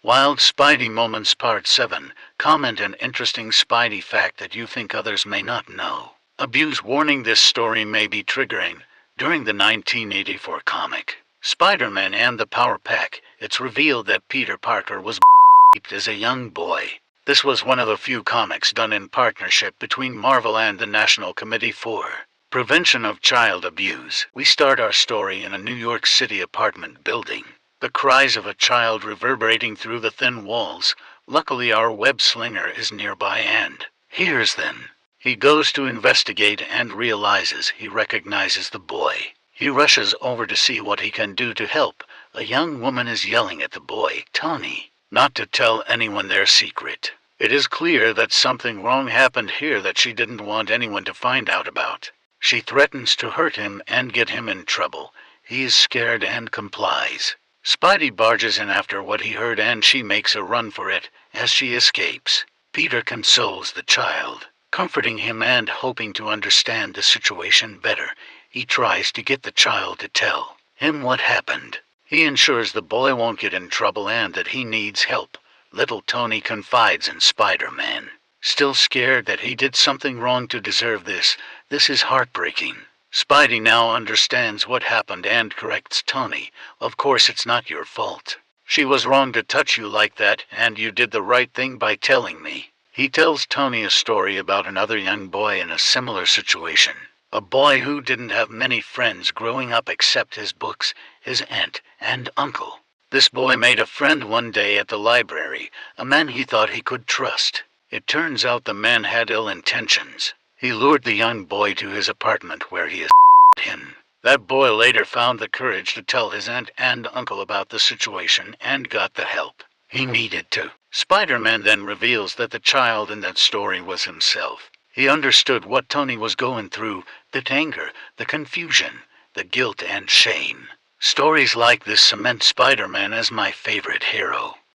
Wild Spidey Moments Part 7. Comment an interesting Spidey fact that you think others may not know. Abuse warning: this story may be triggering. During the 1984 comic, Spider-Man and the Power Pack, it's revealed that Peter Parker was raped as a young boy. This was one of the few comics done in partnership between Marvel and the National Committee for Prevention of Child Abuse. We start our story in a New York City apartment building. The cries of a child reverberating through the thin walls. Luckily our web slinger is nearby and hears them. He goes to investigate and realizes he recognizes the boy. He rushes over to see what he can do to help. A young woman is yelling at the boy, Tony, not to tell anyone their secret. It is clear that something wrong happened here that she didn't want anyone to find out about. She threatens to hurt him and get him in trouble. He is scared and complies. Spidey barges in after what he heard and she makes a run for it. As she escapes, Peter consoles the child, comforting him and hoping to understand the situation better. He tries to get the child to tell him what happened. He ensures the boy won't get in trouble and that he needs help. Little Tony confides in Spider-Man, still scared that he did something wrong to deserve this. This is heartbreaking. Spidey now understands what happened and corrects Tony. Of course it's not your fault. She was wrong to touch you like that, and you did the right thing by telling me. He tells Tony a story about another young boy in a similar situation. A boy who didn't have many friends growing up except his books, his aunt, and uncle. This boy made a friend one day at the library, a man he thought he could trust. It turns out the man had ill intentions. He lured the young boy to his apartment where he him. That boy later found the courage to tell his aunt and uncle about the situation and got the help he needed to. Spider-Man then reveals that the child in that story was himself. He understood what Tony was going through, the anger, the confusion, the guilt and shame. Stories like this cement Spider-Man as my favorite hero.